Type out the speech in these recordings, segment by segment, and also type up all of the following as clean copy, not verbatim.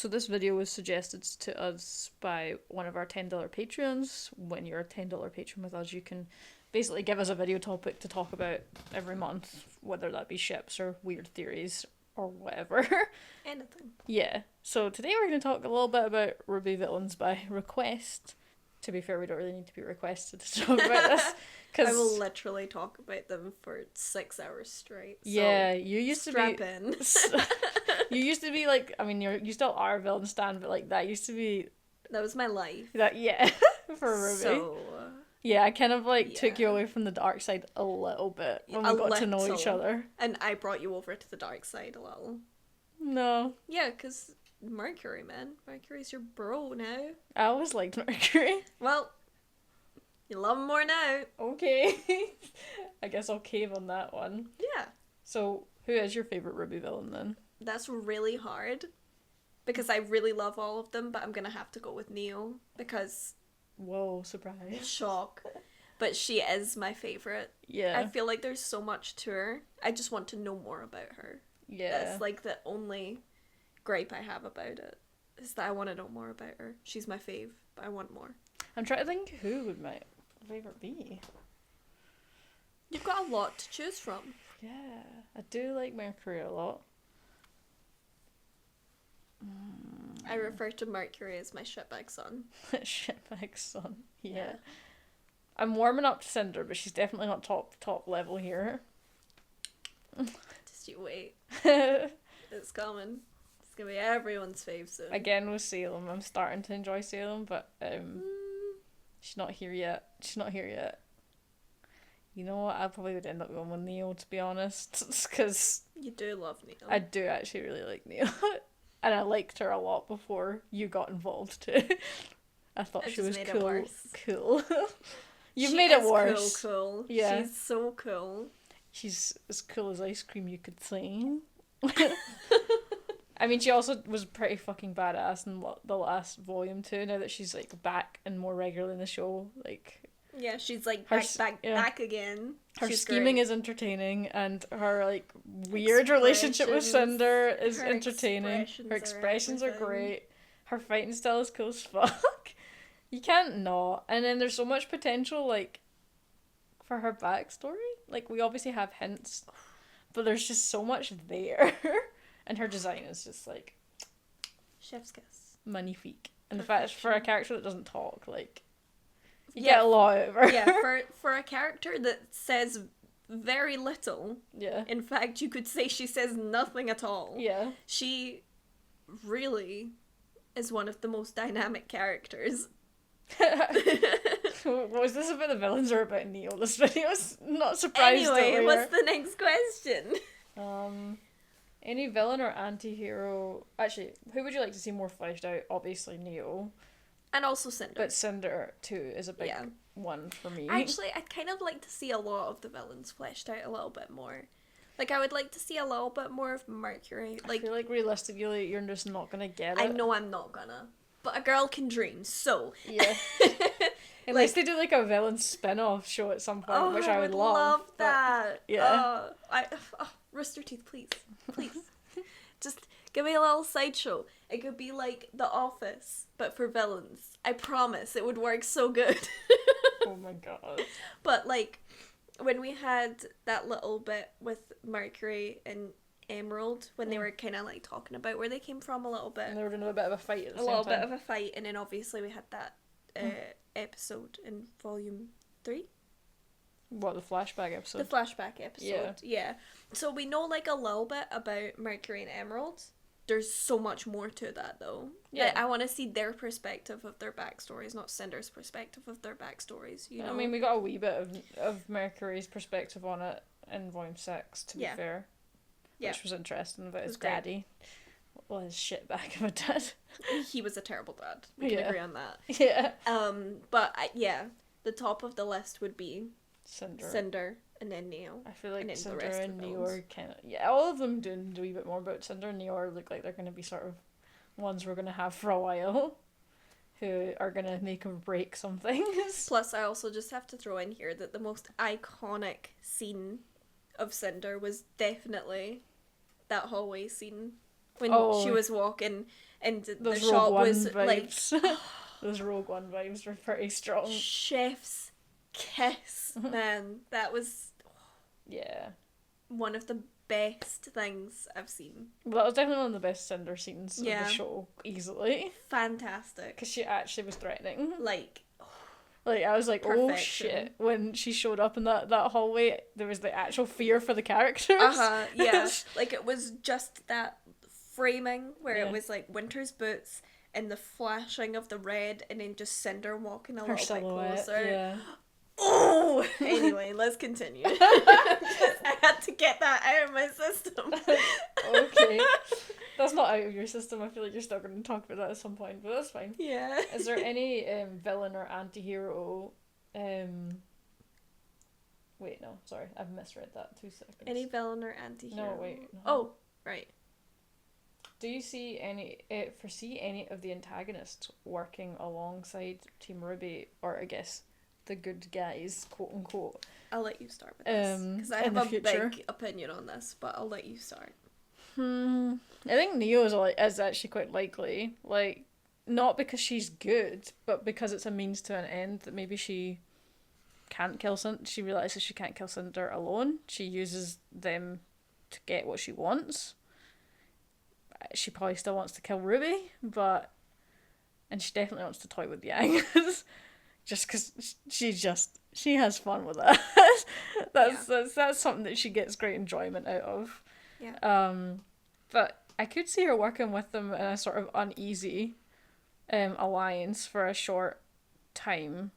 So this video was suggested to us by one of our $10 patrons. When you're a $10 patron with us, you can basically give us a video topic to talk about every month, whether that be ships or weird theories or whatever. Anything. Yeah. So today we're going to talk a little bit about RWBY villains by request. To be fair, we don't really need to be requested to talk about this. I will literally talk about them for 6 hours straight. So yeah, you used to strap be... in. You used to be like, I mean, you still are a villain stan, but like that used to be... That was my life. That, yeah, for RWBY. So... Yeah, I kind of like took you away from the dark side a little bit when we got to know each other. And I brought you over to the dark side a little. No. Yeah, because Mercury, man. Mercury's your bro now. I always liked Mercury. Well, you love him more now. Okay. I guess I'll cave on that one. Yeah. So, who is your favourite RWBY villain then? That's really hard. Because I really love all of them, but I'm gonna have to go with Neo. Because... Whoa, surprise. Shock. But she is my favourite. Yeah. I feel like there's so much to her. I just want to know more about her. Yeah. That's like the only gripe I have about it. Is that I want to know more about her. She's my fave, but I want more. I'm trying to think who would my favourite be. You've got a lot to choose from. Yeah. I do like Mercury a lot. I refer to Mercury as my shitbag son. Shitbag son. Yeah. I'm warming up to Cinder, but she's definitely not top level here. Just you wait. It's coming. It's gonna be everyone's fave soon. Again with Salem, I'm starting to enjoy Salem, but she's not here yet. You know what? I probably would end up going with Neo, to be honest, because you do love Neo. I do actually really like Neo. And I liked her a lot before you got involved too. I thought she was cool. Cool. You've made it worse. Cool. Yeah. She's so cool. She's as cool as ice cream, you could say. I mean, she also was pretty fucking badass in the last volume too. Now that she's like back and more regular in the show, like. Yeah, she's like her back again. Her scheming is entertaining, and her like weird relationship with Cinder is entertaining. Her expressions are great. Her fighting style is cool as fuck. You can't not. And then there's so much potential, like, for her backstory. Like, we obviously have hints, but there's just so much there. And her design is just like chef's kiss. Magnifique. And the fact for a character that doesn't talk, like. You get a lot out of her. Yeah, for a character that says very little. Yeah. In fact, you could say she says nothing at all. Yeah. She really is one of the most dynamic characters. Was this about the villains or about Neo? This video's not surprised. Anyway, what's the next question? Any villain or anti-hero... Actually, who would you like to see more fleshed out? Obviously Neo. And also Cinder. But Cinder, too, is a big one for me. Actually, I'd kind of like to see a lot of the villains fleshed out a little bit more. Like, I would like to see a little bit more of Mercury. Like, I feel like realistically, you're just not gonna get it. I know I'm not gonna. But a girl can dream, so... Yeah. Unless they do, like, a villain spin-off show at some point, which I would love. love that. But, yeah. Rooster Teeth, please. Please. Just... give me a little sideshow. It could be like The Office, but for villains. I promise, it would work so good. Oh my god. But, like, when we had that little bit with Mercury and Emerald, when they were kind of, like, talking about where they came from a little bit. And they were doing a bit of a fight at the same time. A little bit of a fight, and then obviously we had that episode in Volume 3. What, the flashback episode? The flashback episode, yeah. So we know, like, a little bit about Mercury and Emerald. There's so much more to that, though. Yeah. Like, I want to see their perspective of their backstories, not Cinder's perspective of their backstories, you know? I mean, we got a wee bit of Mercury's perspective on it in Volume 6, to be fair. Yeah. Which was interesting about his daddy. Well, his shitbag of a dad. He was a terrible dad. We can agree on that. Yeah. But, the top of the list would be Cinder. And then Neo. I feel like Cinder and Neo are kind of... Yeah, all of them do a wee bit more, but Cinder and Neo look like they're going to be sort of ones we're going to have for a while. Who are going to make or break some things. Plus, I also just have to throw in here that the most iconic scene of Cinder was definitely that hallway scene. When she was walking and the Those shot Rogue One was vibes. like Those Rogue One vibes were pretty strong. chef's kiss, man. That was Yeah. one of the best things I've seen. Well, that was definitely one of the best Cinder scenes of Yeah. the show, easily. Fantastic. Because she actually was threatening. Like, I was like, oh perfection. shit. When she showed up in that hallway, there was the actual fear for the characters. Yeah. Like, it was just that framing where Yeah. it was like Winter's boots and the flashing of the red and then just Cinder walking a Her little bit silhouette, closer. yeah. Oh! Anyway, let's continue. I had to get that out of my system. Okay. That's not out of your system. I feel like you're still going to talk about that at some point, but that's fine. Yeah. Is there any villain or anti-hero... Wait, no, sorry. I've misread that. 2 seconds. Any villain or anti-hero? No, wait. No. Oh, right. Do you foresee any of the antagonists working alongside Team RWBY, or I guess the good guys, quote unquote? I'll let you start with this because I in have the a future? big opinion on this, but I'll let you start. I think Neo is actually quite likely. Like, not because she's good, but because it's a means to an end that maybe she can't kill Cinder. She realizes she can't kill Cinder alone. She uses them to get what she wants. She probably still wants to kill Ruby, and she definitely wants to toy with Yang. Just because she has fun with that. That's something that she gets great enjoyment out of. Yeah. But I could see her working with them in a sort of uneasy alliance for a short time.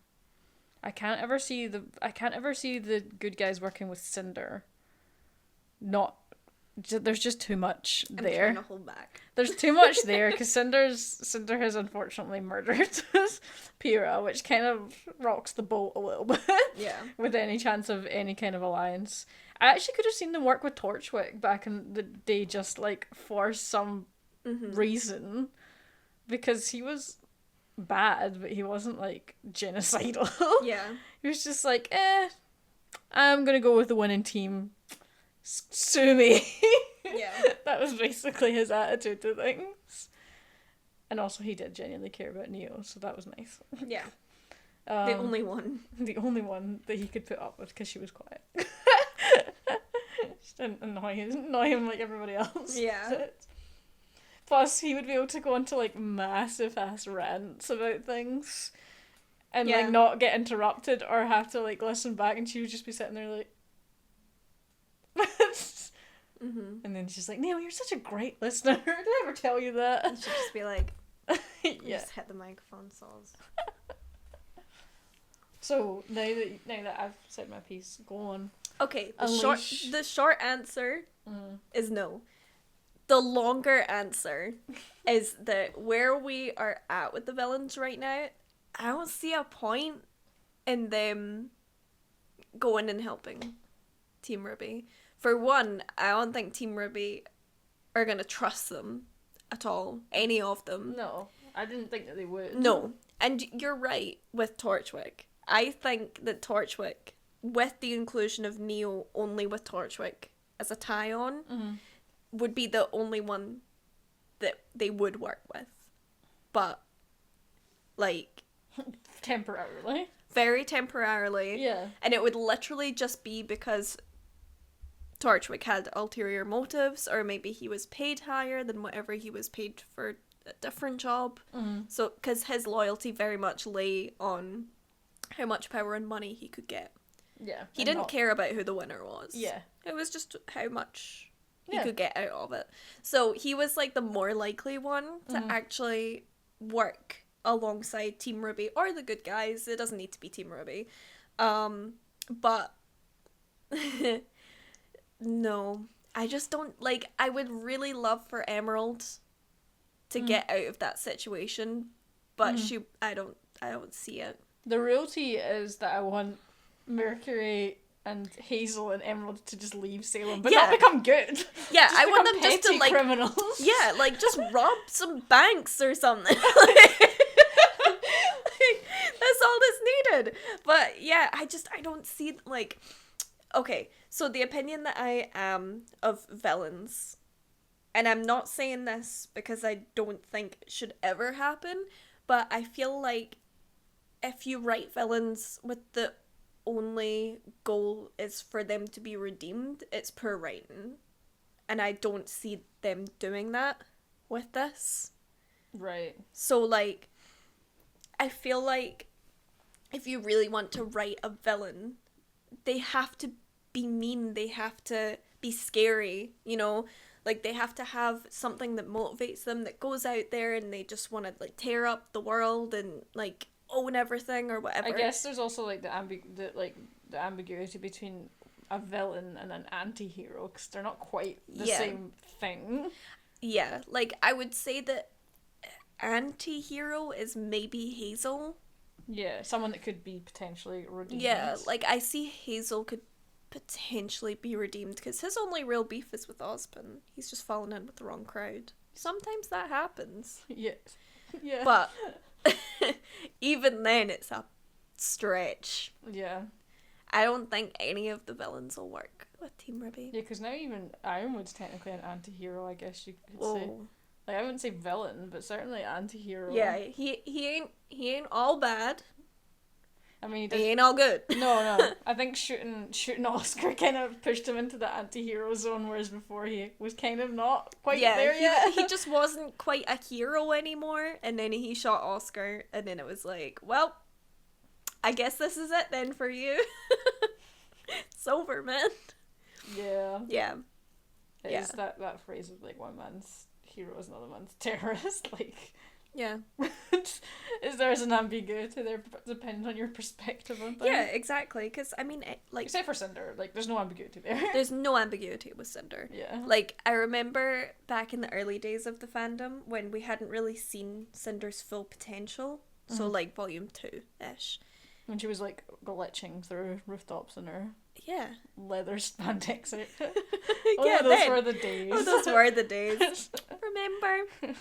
I can't ever see the good guys working with Cinder. There's just too much there. I'm trying to hold back. There's too much there because Cinder has unfortunately murdered Pyrrha, which kind of rocks the boat a little bit. Yeah. With any chance of any kind of alliance. I actually could have seen them work with Torchwick back in the day, just like for some reason, because he was bad, but he wasn't like genocidal. Yeah. He was just like, I'm gonna go with the winning team. Sue me. Yeah. That was basically his attitude to things. And also he did genuinely care about Neo, so that was nice. Yeah. The only one. The only one that he could put up with because she was quiet. Just didn't annoy him like everybody else. Yeah. Plus, he would be able to go into like massive ass rants about things and like not get interrupted or have to like listen back, and she would just be sitting there like and then she's like, Neil, you're such a great listener. Did I ever tell you that? And she'd just be like, yeah. Just hit the microphone saws. So now that I've said my piece, go on. Okay, the short answer is no. The longer answer is that where we are at with the villains right now, I don't see a point in them going and helping Team RWBY. For one, I don't think Team RWBY are going to trust them at all. Any of them. No, I didn't think that they would. No. And you're right with Torchwick. I think that Torchwick, with the inclusion of Neo only with Torchwick as a tie-on, would be the only one that they would work with. But, like... temporarily. Very temporarily. Yeah. And it would literally just be because Torchwick had ulterior motives, or maybe he was paid higher than whatever he was paid for a different job. So, because his loyalty very much lay on how much power and money he could get. Yeah. He didn't care about who the winner was. Yeah. It was just how much he could get out of it. So he was like the more likely one to actually work alongside Team RWBY or the good guys. It doesn't need to be Team RWBY. But no, I just don't like. I would really love for Emerald to get out of that situation, but I don't see it. The reality is that I want Mercury and Hazel and Emerald to just leave Salem, but not become good. Yeah, just I want them just to like criminals. Yeah, like just rob some banks or something. That's all that's needed. But yeah, I don't see like. Okay, so the opinion that I am of villains and I'm not saying this because I don't think it should ever happen, but I feel like if you write villains with the only goal is for them to be redeemed, it's poor writing. And I don't see them doing that with this. Right. So, like, I feel like if you really want to write a villain, they have to be mean, they have to be scary, you know? Like, they have to have something that motivates them, that goes out there and they just want to, like, tear up the world and, like, own everything or whatever. I guess there's also, like, the ambiguity between a villain and an anti-hero, because they're not quite the same thing. Yeah, like, I would say that anti-hero is maybe Hazel. Yeah, someone that could be potentially redeemed. Yeah, like, I see Hazel could potentially be redeemed, because his only real beef is with Ozpin. He's just fallen in with the wrong crowd. Sometimes that happens. Yes. Yeah. But even then, it's a stretch. Yeah. I don't think any of the villains will work with Team RWBY. Yeah, because now even Ironwood's technically an anti-hero, I guess you could say. Like, I wouldn't say villain, but certainly anti-hero. Yeah, he ain't all bad. I mean, he ain't all good. No. I think shooting Oscar kind of pushed him into the anti-hero zone, whereas before he was kind of not quite there yet. He just wasn't quite a hero anymore, and then he shot Oscar, and then it was like, well, I guess this is it then for you. It's over, man. Yeah. Yeah. It's that phrase of, like, one man's hero is another man's terrorist, like... Yeah. There's an ambiguity there depending on your perspective on things. Yeah, exactly, because, I mean, like... Except for Cinder, like, there's no ambiguity there. There's no ambiguity with Cinder. Yeah. Like, I remember back in the early days of the fandom, when we hadn't really seen Cinder's full potential, so, like, volume 2-ish. When she was, like, glitching through rooftops in her leather spandex outfit. Those were the days. Oh, those were the days. Remember?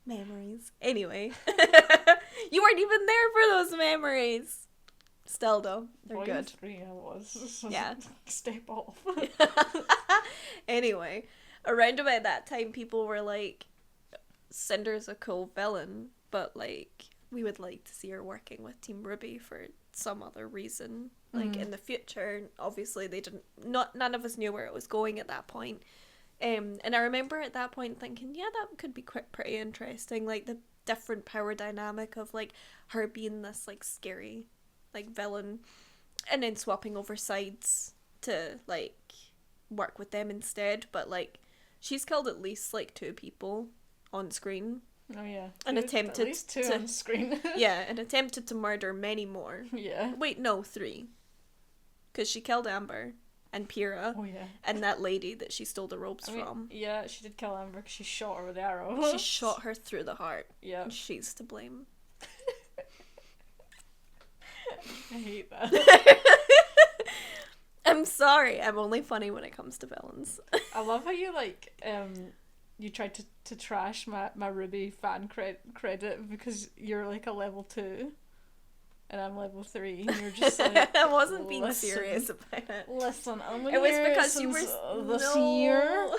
Memories. Anyway. You weren't even there for those memories. Still, though. They're good. 3, I was. Yeah. Step off. Anyway. Around about that time, people were like, Cinder's a cool villain, but, like, we would like to see her working with Team RWBY for some other reason, like in the future. Obviously none of us knew where it was going at that point, and I remember at that point thinking, yeah, that could be quite pretty interesting, like the different power dynamic of, like, her being this, like, scary, like, villain, and then swapping over sides to, like, work with them instead. But, like, she's killed at least, like, 2 people on screen. Oh yeah. And attempted at least 2 on screen. Yeah, and attempted to murder many more. Yeah. Wait, no, 3. Because she killed Amber and Pyrrha. Oh yeah. And that lady that she stole the robes from. Yeah, she did kill Amber because she shot her with the arrow. She shot her through the heart. Yeah. And she's to blame. I hate that. I'm sorry, I'm only funny when it comes to villains. I love how you, like, you tried to trash my RWBY fan credit because you're, like, a level 2 and I'm level 3 and you're just like... I wasn't being serious about it. Listen, it was because you were... this year.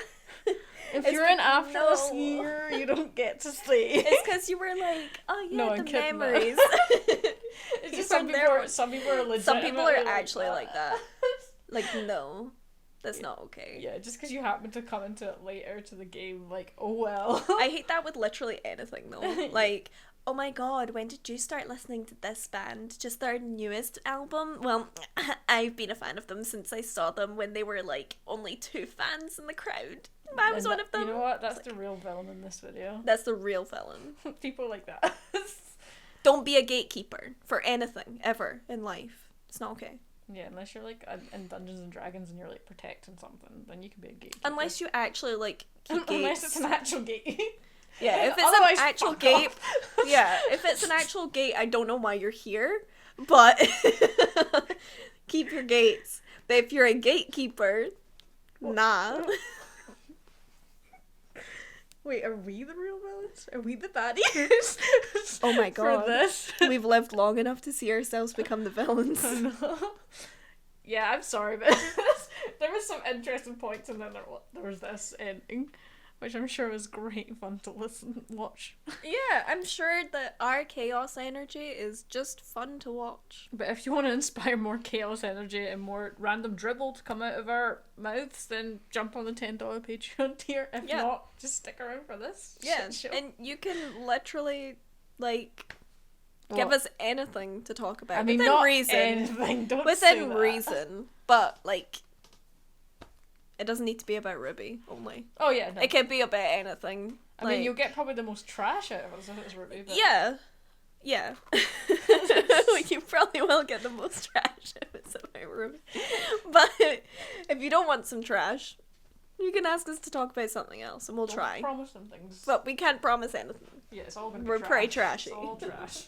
If you're in after this year, you don't get to stay. It's because you were like, oh yeah, the memories. It's just some people are legit. Some people are actually like that. Like, no. That's not okay. Yeah, just because you happen to come into it later to the game, like, oh well. I hate that with literally anything, though. Like, oh my god, when did you start listening to this band? Just their newest album? Well, I've been a fan of them since I saw them when they were, like, only 2 fans in the crowd. I was one of them. You know what? That's the real villain in this video. That's the real villain. People like that. Don't be a gatekeeper for anything, ever, in life. It's not okay. Yeah, unless you're, like, in Dungeons and Dragons and you're, like, protecting something, then you can be a gatekeeper. Unless you actually, like, keep gates. Unless it's an actual gate. Yeah, if it's an actual gate... Yeah, if it's an actual gate, I don't know why you're here, but keep your gates. But if you're a gatekeeper, nah. Wait, are we the real villains? Are we the baddies? Oh my god. For this? We've lived long enough to see ourselves become the villains. I know. Yeah, I'm sorry, but there was some interesting points and then there was this ending. which I'm sure was great fun to watch. Yeah, I'm sure that our chaos energy is just fun to watch. But if you want to inspire more chaos energy and more random dribble to come out of our mouths, then jump on the $10 Patreon tier. If not, just stick around for this. Yeah, and you can literally, give us anything to talk about. I mean, within not reason. anything, don't within say that. reason, but, it doesn't need to be about RWBY only. Oh, yeah, no. It can be about anything. I mean, you'll get probably the most trash out of us if it's RWBY. But... Yeah. You probably will get the most trash if it's about RWBY. But if you don't want some trash, you can ask us to talk about something else and we'll try. Promise some things. But we can't promise anything. Yeah, it's all going to be We're trash. pretty trashy. It's all trash.